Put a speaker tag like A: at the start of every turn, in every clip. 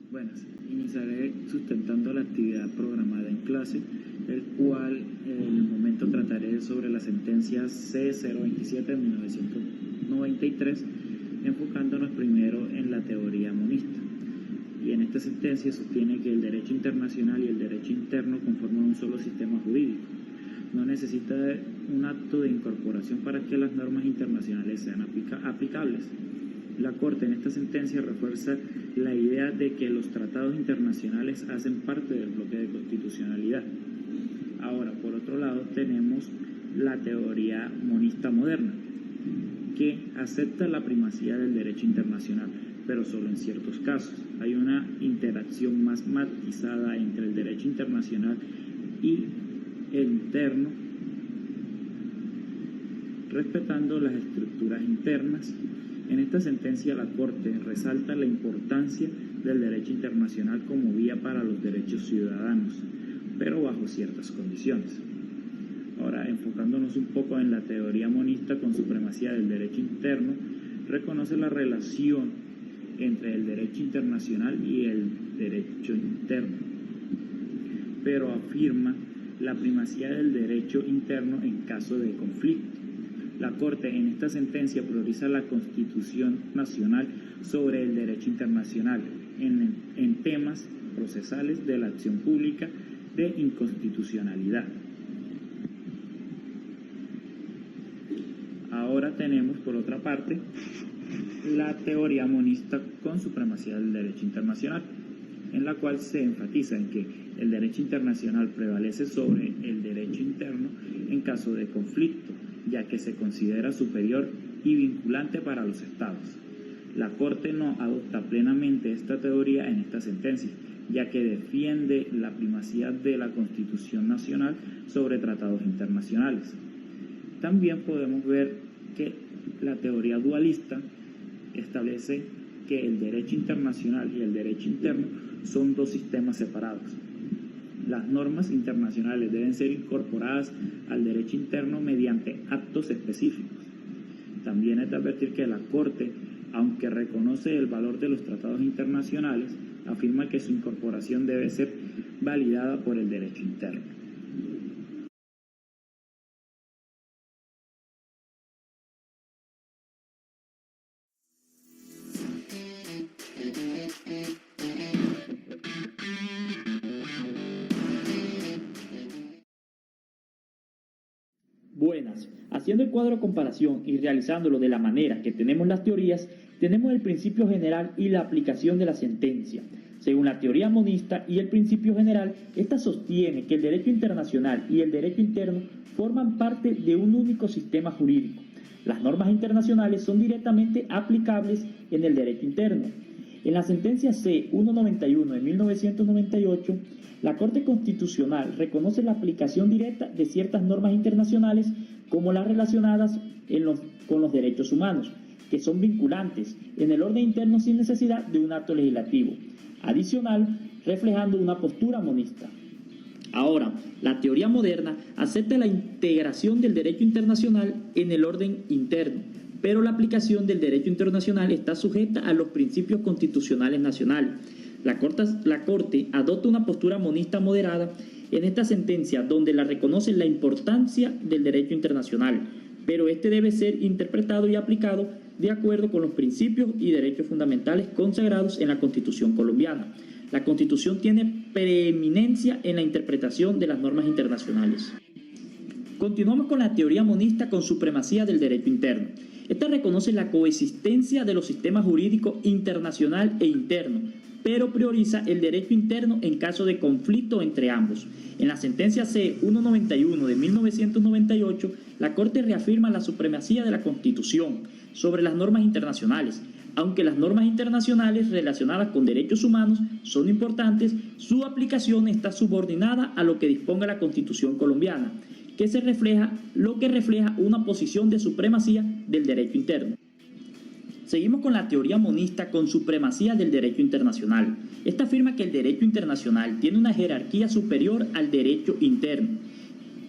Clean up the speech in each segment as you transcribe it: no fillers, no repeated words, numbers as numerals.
A: Buenas, iniciaré sustentando la actividad programada en clase, el cual en el momento trataré sobre la sentencia C027 de 1993, enfocándonos primero en la teoría monista. Y en esta sentencia sostiene que el derecho internacional y el derecho interno conforman un solo sistema jurídico. No necesita un acto de incorporación para que las normas internacionales sean aplicables. La Corte en esta sentencia refuerza la idea de que los tratados internacionales hacen parte del bloque de constitucionalidad. Ahora, por otro lado, tenemos la teoría monista moderna, que acepta la primacía del derecho internacional, pero solo en ciertos casos. Hay una interacción más matizada entre el derecho internacional y el interno, respetando las estructuras internas. En esta sentencia la Corte resalta la importancia del derecho internacional como vía para los derechos ciudadanos, pero bajo ciertas condiciones. Ahora, enfocándonos un poco en la teoría monista con supremacía del derecho interno, reconoce la relación entre el derecho internacional y el derecho interno, pero afirma la primacía del derecho interno en caso de conflicto. La Corte en esta sentencia prioriza la Constitución Nacional sobre el derecho internacional en temas procesales de la acción pública de inconstitucionalidad. Ahora tenemos, por otra parte, la teoría monista con supremacía del derecho internacional, en la cual se enfatiza en que el derecho internacional prevalece sobre el derecho interno en caso de conflicto, ya que se considera superior y vinculante para los estados. La Corte no adopta plenamente esta teoría en esta sentencia, ya que defiende la primacía de la Constitución Nacional sobre tratados internacionales. También podemos ver que la teoría dualista establece que el derecho internacional y el derecho interno son dos sistemas separados. Las normas internacionales deben ser incorporadas al derecho interno mediante actos específicos. También es de advertir que la Corte, aunque reconoce el valor de los tratados internacionales, afirma que su incorporación debe ser validada por el derecho interno.
B: Buenas, haciendo el cuadro de comparación y realizándolo de la manera que tenemos las teorías, tenemos el principio general y la aplicación de la sentencia. Según la teoría monista y el principio general, esta sostiene que el derecho internacional y el derecho interno forman parte de un único sistema jurídico. Las normas internacionales son directamente aplicables en el derecho interno. En la sentencia C-191 de 1998, la Corte Constitucional reconoce la aplicación directa de ciertas normas internacionales como las relacionadas con los derechos humanos, que son vinculantes en el orden interno sin necesidad de un acto legislativo adicional, reflejando una postura monista. Ahora, la teoría moderna acepta la integración del derecho internacional en el orden interno, pero la aplicación del derecho internacional está sujeta a los principios constitucionales nacionales. La Corte adopta una postura monista moderada en esta sentencia, donde la reconoce la importancia del derecho internacional, pero este debe ser interpretado y aplicado de acuerdo con los principios y derechos fundamentales consagrados en la Constitución colombiana. La Constitución tiene preeminencia en la interpretación de las normas internacionales. Continuamos con la teoría monista con supremacía del derecho interno. Esta reconoce la coexistencia de los sistemas jurídicos internacional e interno, pero prioriza el derecho interno en caso de conflicto entre ambos. En la sentencia C-191 de 1998, la Corte reafirma la supremacía de la Constitución sobre las normas internacionales. Aunque las normas internacionales relacionadas con derechos humanos son importantes, su aplicación está subordinada a lo que disponga la Constitución colombiana, lo que refleja una posición de supremacía del derecho interno. Seguimos con la teoría monista con supremacía del derecho internacional. Esta afirma que el derecho internacional tiene una jerarquía superior al derecho interno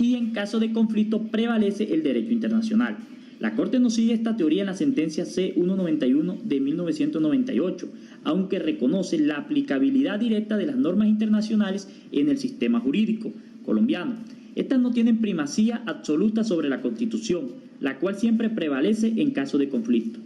B: y en caso de conflicto prevalece el derecho internacional. La Corte no sigue esta teoría en la sentencia C-191 de 1998, aunque reconoce la aplicabilidad directa de las normas internacionales en el sistema jurídico colombiano. Estas no tienen primacía absoluta sobre la Constitución, la cual siempre prevalece en caso de conflicto.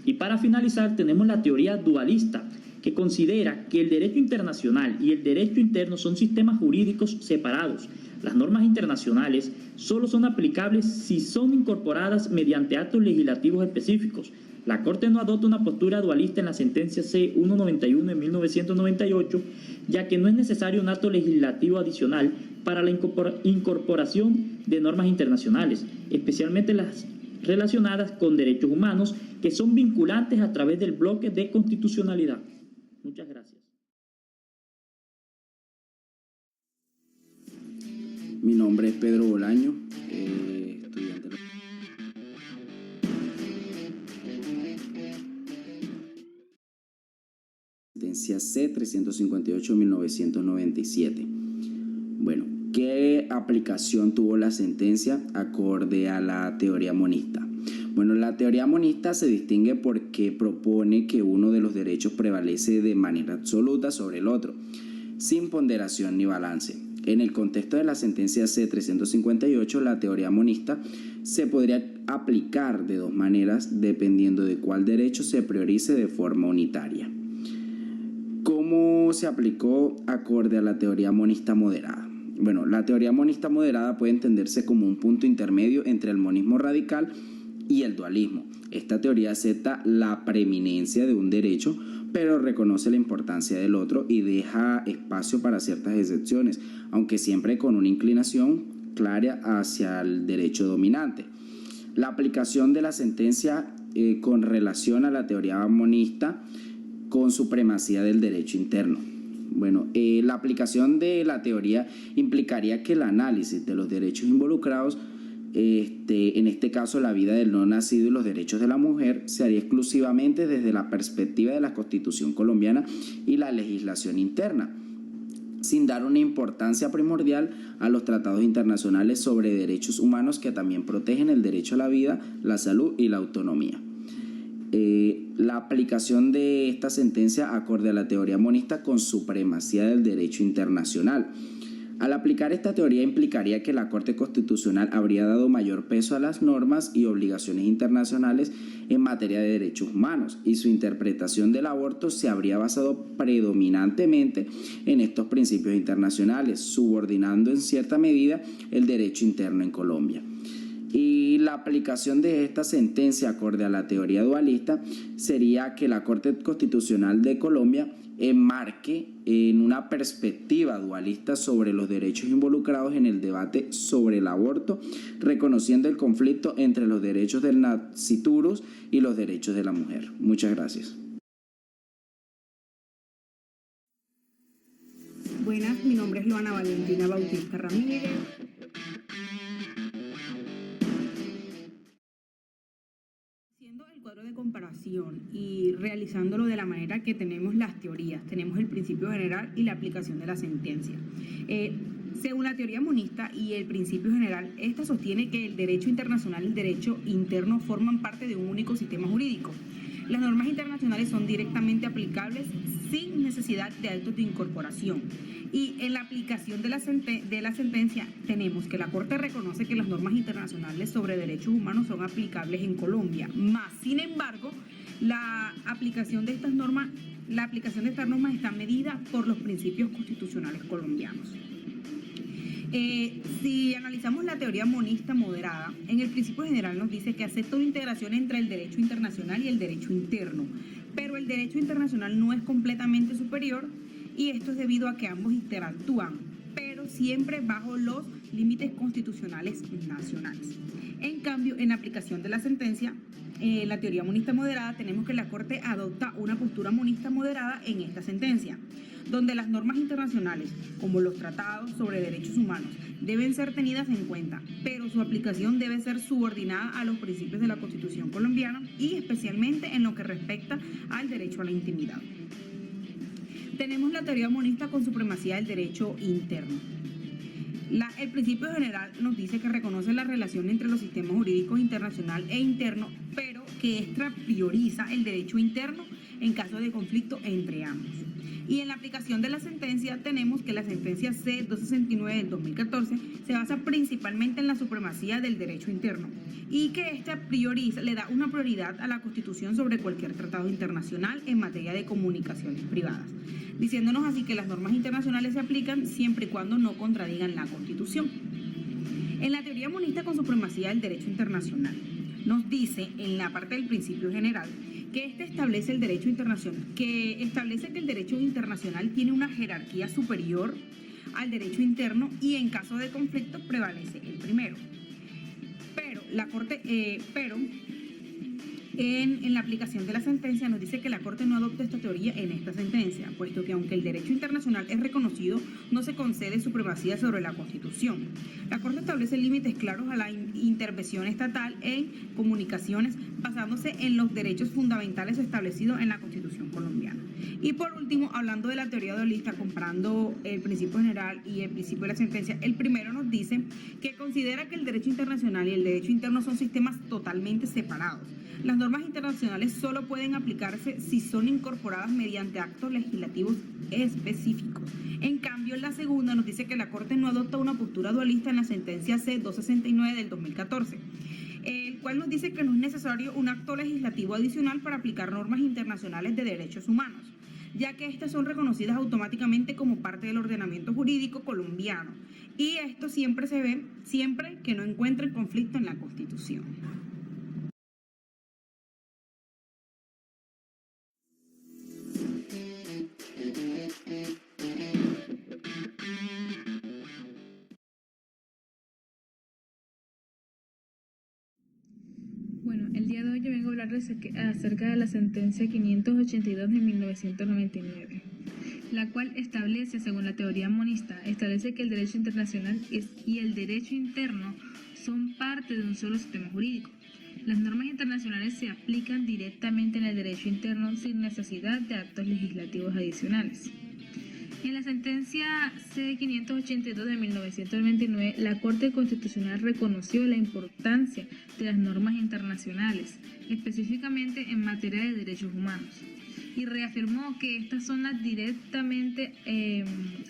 B: Y para finalizar tenemos la teoría dualista, que considera que el derecho internacional y el derecho interno son sistemas jurídicos separados. Las normas internacionales solo son aplicables si son incorporadas mediante actos legislativos específicos. La Corte no adopta una postura dualista en la sentencia C-191 de 1998, ya que no es necesario un acto legislativo adicional para la incorporación de normas internacionales, especialmente las relacionadas con derechos humanos, que son vinculantes a través del bloque de constitucionalidad. Muchas gracias.
C: Mi nombre es Pedro Bolaño, estudiante de la sentencia C-358-1997. Bueno, ¿qué aplicación tuvo la sentencia acorde a la teoría monista? Bueno, la teoría monista se distingue porque propone que uno de los derechos prevalece de manera absoluta sobre el otro, sin ponderación ni balance. En el contexto de la sentencia C-358, la teoría monista se podría aplicar de dos maneras dependiendo de cuál derecho se priorice de forma unitaria. ¿Cómo se aplicó acorde a la teoría monista moderada? Bueno, la teoría monista moderada puede entenderse como un punto intermedio entre el monismo radical y el dualismo. Esta teoría acepta la preeminencia de un derecho, pero reconoce la importancia del otro y deja espacio para ciertas excepciones, aunque siempre con una inclinación clara hacia el derecho dominante. La aplicación de la sentencia con relación a la teoría monista con supremacía del derecho interno. Bueno, la aplicación de la teoría implicaría que el análisis de los derechos involucrados, en este caso la vida del no nacido y los derechos de la mujer, se haría exclusivamente desde la perspectiva de la Constitución colombiana y la legislación interna, sin dar una importancia primordial a los tratados internacionales sobre derechos humanos que también protegen el derecho a la vida, la salud y la autonomía. La aplicación de esta sentencia acorde a la teoría monista con supremacía del derecho internacional. Al aplicar esta teoría implicaría que la Corte Constitucional habría dado mayor peso a las normas y obligaciones internacionales en materia de derechos humanos y su interpretación del aborto se habría basado predominantemente en estos principios internacionales, subordinando en cierta medida el derecho interno en Colombia. Y la aplicación de esta sentencia acorde a la teoría dualista sería que la Corte Constitucional de Colombia enmarque en una perspectiva dualista sobre los derechos involucrados en el debate sobre el aborto, reconociendo el conflicto entre los derechos del nasciturus y los derechos de la mujer. Muchas gracias.
D: Buenas, mi nombre es Luana Valentina Bautista Ramírez. Haciendo el cuadro de comparación y realizándolo de la manera que tenemos las teorías, tenemos el principio general y la aplicación de la sentencia. Según la teoría monista y el principio general, esta sostiene que el derecho internacional y el derecho interno forman parte de un único sistema jurídico. Las normas internacionales son directamente aplicables sin necesidad de actos de incorporación. Y en la aplicación de la sentencia tenemos que la Corte reconoce que las normas internacionales sobre derechos humanos son aplicables en Colombia. Más, sin embargo, la aplicación de estas normas está medida por los principios constitucionales colombianos. Si analizamos la teoría monista moderada, en el principio general nos dice que acepta una integración entre el derecho internacional y el derecho interno, pero el derecho internacional no es completamente superior y esto es debido a que ambos interactúan, pero siempre bajo los límites constitucionales nacionales. En cambio, en la aplicación de la sentencia, la teoría monista moderada, tenemos que la Corte adopta una postura monista moderada en esta sentencia, donde las normas internacionales, como los tratados sobre derechos humanos, deben ser tenidas en cuenta, pero su aplicación debe ser subordinada a los principios de la Constitución colombiana y especialmente en lo que respecta al derecho a la intimidad. Tenemos la teoría monista con supremacía del derecho interno. El principio general nos dice que reconoce la relación entre los sistemas jurídicos internacional e interno, pero que extra prioriza el derecho interno en caso de conflicto entre ambos. Y en la aplicación de la sentencia tenemos que la sentencia C-269 del 2014 se basa principalmente en la supremacía del derecho interno y que esta le da una prioridad a la Constitución sobre cualquier tratado internacional en materia de comunicaciones privadas, diciéndonos así que las normas internacionales se aplican siempre y cuando no contradigan la Constitución. En la teoría monista con supremacía del derecho internacional, nos dice en la parte del principio general que establece el derecho internacional, que establece que el derecho internacional tiene una jerarquía superior al derecho interno y en caso de conflicto prevalece el primero. Pero la Corte, en la aplicación de la sentencia nos dice que la Corte no adopta esta teoría en esta sentencia, puesto que aunque el derecho internacional es reconocido, no se concede supremacía sobre la Constitución. La Corte establece límites claros a la intervención estatal en comunicaciones basándose en los derechos fundamentales establecidos en la Constitución colombiana. Y por último, hablando de la teoría dualista, comparando el principio general y el principio de la sentencia, el primero nos dice que considera que el derecho internacional y el derecho interno son sistemas totalmente separados. Las normas internacionales solo pueden aplicarse si son incorporadas mediante actos legislativos específicos. En cambio, la segunda nos dice que la Corte no adopta una postura dualista en la sentencia C-269 del 2014, el cual nos dice que no es necesario un acto legislativo adicional para aplicar normas internacionales de derechos humanos, ya que estas son reconocidas automáticamente como parte del ordenamiento jurídico colombiano. Y esto siempre se ve, siempre que no encuentre conflicto en la Constitución.
E: Bueno, el día de hoy yo vengo a hablar acerca de la sentencia 582 de 1999, la cual establece, según la teoría monista, establece que el derecho internacional y el derecho interno son parte de un solo sistema jurídico. Las normas internacionales se aplican directamente en el derecho interno sin necesidad de actos legislativos adicionales. En la sentencia C-582 de 1999, la Corte Constitucional reconoció la importancia de las normas internacionales, específicamente en materia de derechos humanos, y reafirmó que estas son las directamente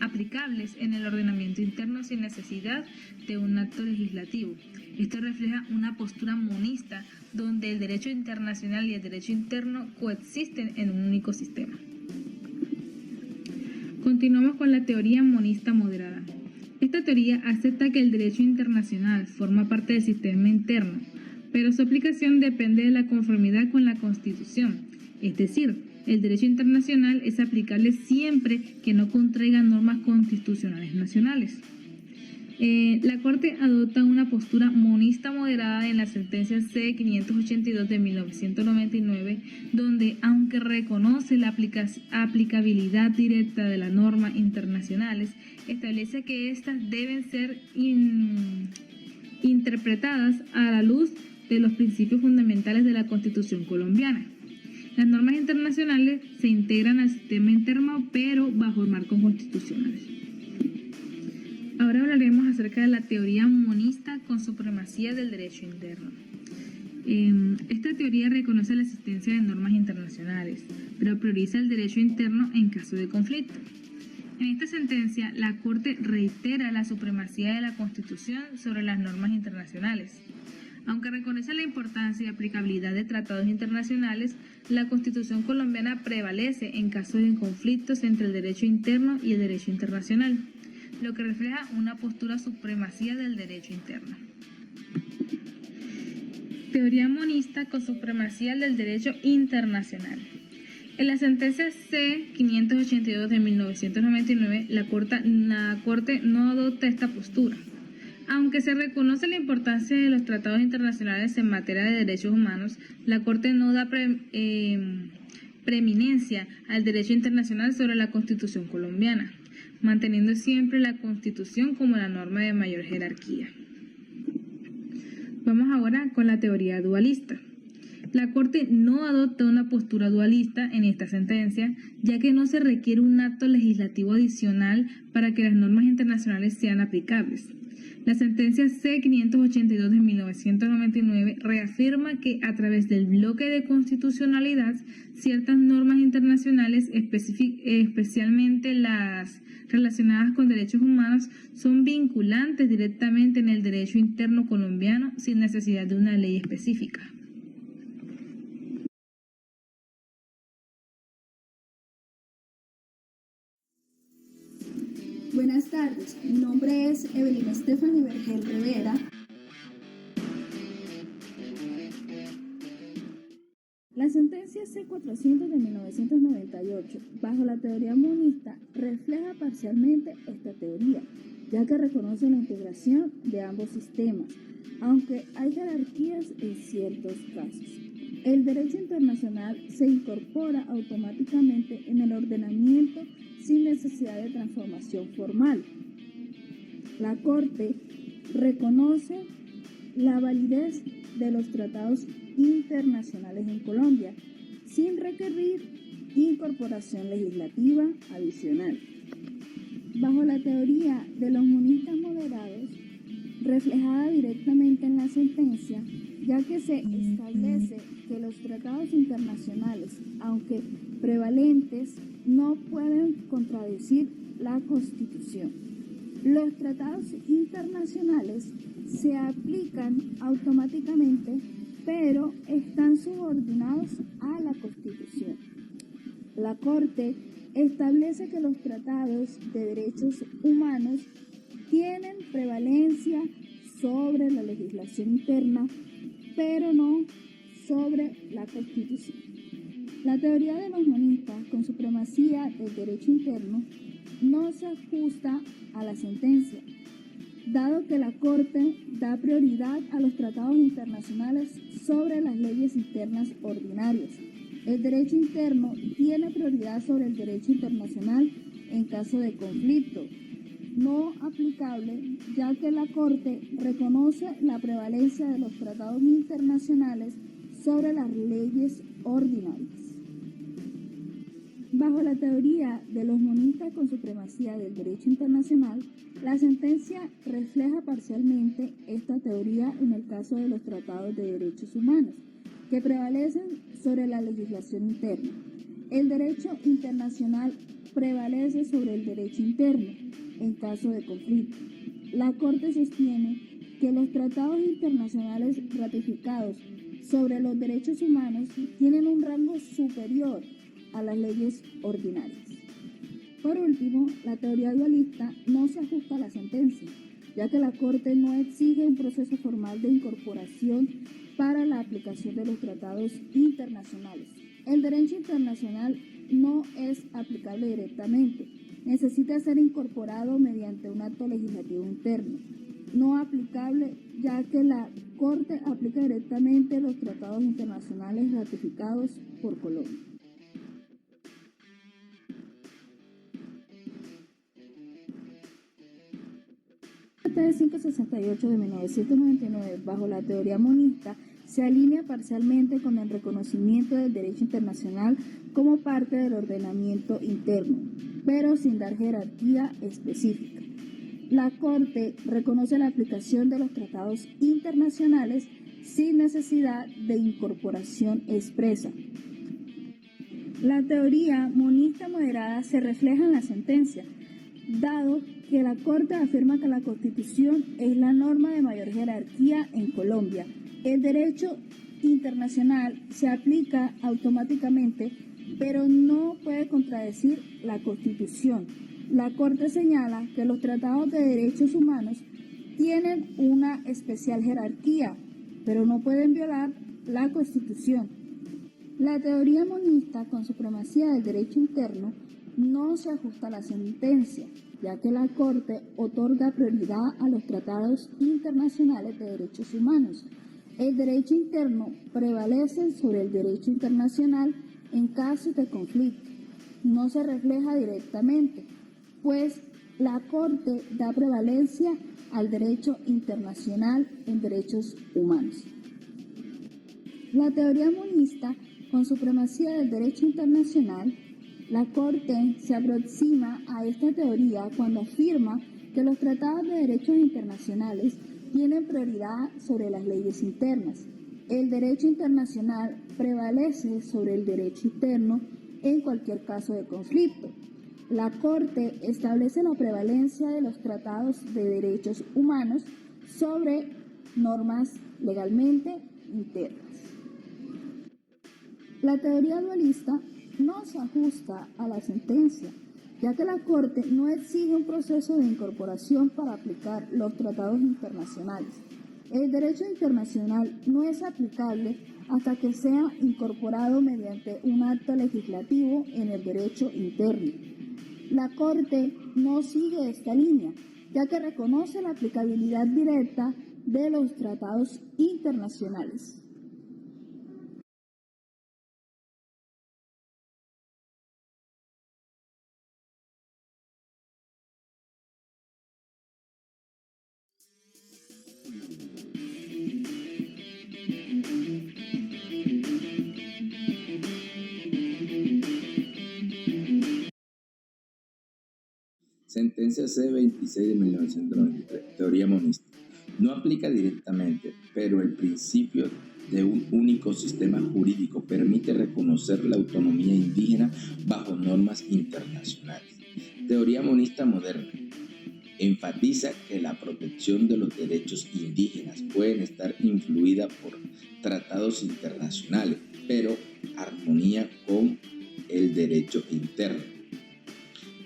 E: aplicables en el ordenamiento interno sin necesidad de un acto legislativo. Esto refleja una postura monista donde el derecho internacional y el derecho interno coexisten en un único sistema. Continuamos con la teoría monista moderada. Esta teoría acepta que el derecho internacional forma parte del sistema interno, pero su aplicación depende de la conformidad con la Constitución. Es decir, el derecho internacional es aplicable siempre que no contraiga normas constitucionales nacionales. La Corte adopta una postura monista moderada en la sentencia C-582 de 1999, donde, aunque reconoce la aplicabilidad directa de las normas internacionales, establece que éstas deben ser interpretadas a la luz de los principios fundamentales de la Constitución colombiana. Las normas internacionales se integran al sistema interno, pero bajo marcos constitucionales. Ahora hablaremos acerca de la teoría monista con supremacía del derecho interno. Esta teoría reconoce la existencia de normas internacionales, pero prioriza el derecho interno en caso de conflicto. En esta sentencia, la Corte reitera la supremacía de la Constitución sobre las normas internacionales. Aunque reconoce la importancia y aplicabilidad de tratados internacionales, la Constitución colombiana prevalece en caso de conflictos entre el derecho interno y el derecho internacional, lo que refleja una postura supremacía del derecho interno. Teoría monista con supremacía del derecho internacional. En la sentencia C-582 de 1999, la Corte no adopta esta postura. Aunque se reconoce la importancia de los tratados internacionales en materia de derechos humanos, la Corte no da preeminencia al derecho internacional sobre la Constitución colombiana, manteniendo siempre la Constitución como la norma de mayor jerarquía. Vamos ahora con la teoría dualista. La Corte no adopta una postura dualista en esta sentencia, ya que no se requiere un acto legislativo adicional para que las normas internacionales sean aplicables. La sentencia C-582 de 1999 reafirma que a través del bloque de constitucionalidad, ciertas normas internacionales, especialmente las relacionadas con derechos humanos, son vinculantes directamente en el derecho interno colombiano sin necesidad de una ley específica.
F: Buenas tardes, mi nombre es Evelyn Stephanie Vergel Rivera. La sentencia C-400 de 1998, bajo la teoría monista, refleja parcialmente esta teoría, ya que reconoce la integración de ambos sistemas, aunque hay jerarquías en ciertos casos. El derecho internacional se incorpora automáticamente en el ordenamiento sin necesidad de transformación formal. La Corte reconoce la validez de los tratados internacionales en Colombia sin requerir incorporación legislativa adicional. Bajo la teoría de los monistas moderados, reflejada directamente en la sentencia, ya que se establece que los tratados internacionales, aunque prevalentes, no pueden contradecir la Constitución. Los tratados internacionales se aplican automáticamente, pero están subordinados a la Constitución. La Corte establece que los tratados de derechos humanos tienen prevalencia sobre la legislación interna, pero no sobre la Constitución. La teoría de los monistas con supremacía del derecho interno no se ajusta a la sentencia, dado que la Corte da prioridad a los tratados internacionales sobre las leyes internas ordinarias. El derecho interno tiene prioridad sobre el derecho internacional en caso de conflicto, no aplicable, ya que la Corte reconoce la prevalencia de los tratados internacionales sobre las leyes ordinarias. Bajo la teoría de los monistas con supremacía del derecho internacional, la sentencia refleja parcialmente esta teoría en el caso de los tratados de derechos humanos, que prevalecen sobre la legislación interna. El derecho internacional prevalece sobre el derecho interno en caso de conflicto. La Corte sostiene que los tratados internacionales ratificados sobre los derechos humanos tienen un rango superior a las leyes ordinarias. Por último, la teoría dualista no se ajusta a la sentencia, ya que la Corte no exige un proceso formal de incorporación para la aplicación de los tratados internacionales. El derecho internacional no es aplicable directamente, necesita ser incorporado mediante un acto legislativo interno, no aplicable ya que la Corte aplica directamente los tratados internacionales ratificados por Colombia. El 568 de 1999, bajo la teoría monista, se alinea parcialmente con el reconocimiento del derecho internacional como parte del ordenamiento interno, pero sin dar jerarquía específica. La Corte reconoce la aplicación de los tratados internacionales sin necesidad de incorporación expresa. La teoría monista moderada se refleja en la sentencia, dado que la Corte afirma que la Constitución es la norma de mayor jerarquía en Colombia. El derecho internacional se aplica automáticamente, pero no puede contradecir la Constitución. La Corte señala que los tratados de derechos humanos tienen una especial jerarquía, pero no pueden violar la Constitución. La teoría monista con supremacía del derecho interno no se ajusta a la sentencia, ya que la Corte otorga prioridad a los tratados internacionales de derechos humanos. El derecho interno prevalece sobre el derecho internacional en casos de conflicto. No se refleja directamente, pues la Corte da prevalencia al derecho internacional en derechos humanos. La teoría monista, con supremacía del derecho internacional, la Corte se aproxima a esta teoría cuando afirma que los tratados de derechos internacionales tienen prioridad sobre las leyes internas. El derecho internacional prevalece sobre el derecho interno en cualquier caso de conflicto. La Corte establece la prevalencia de los tratados de derechos humanos sobre normas legalmente internas. La teoría dualista no se ajusta a la sentencia, ya que la Corte no exige un proceso de incorporación para aplicar los tratados internacionales. El derecho internacional no es aplicable hasta que sea incorporado mediante un acto legislativo en el derecho interno. La Corte no sigue esta línea, ya que reconoce la aplicabilidad directa de los tratados internacionales.
C: Sentencia C26 de 1993, teoría monista. No aplica directamente, pero el principio de un único sistema jurídico permite reconocer la autonomía indígena bajo normas internacionales. Teoría monista moderna. Enfatiza que la protección de los derechos indígenas pueden estar influida por tratados internacionales, pero armonía con el derecho interno.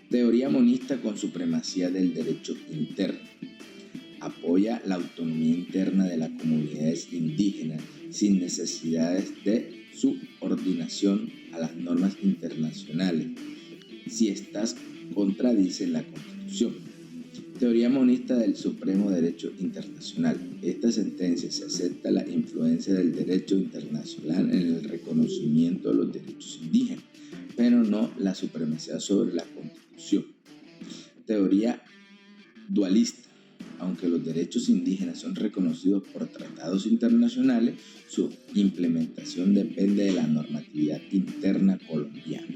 C: Teoría monista con supremacía del derecho interno. Apoya la autonomía interna de las comunidades indígenas sin necesidades de subordinación a las normas internacionales, si estas contradicen la Constitución. Teoría monista del supremo derecho internacional. Esta sentencia se acepta la influencia del derecho internacional en el reconocimiento de los derechos indígenas, pero no la supremacía sobre la Constitución. Teoría dualista. Aunque los derechos indígenas son reconocidos por tratados internacionales, su implementación depende de la normatividad interna colombiana.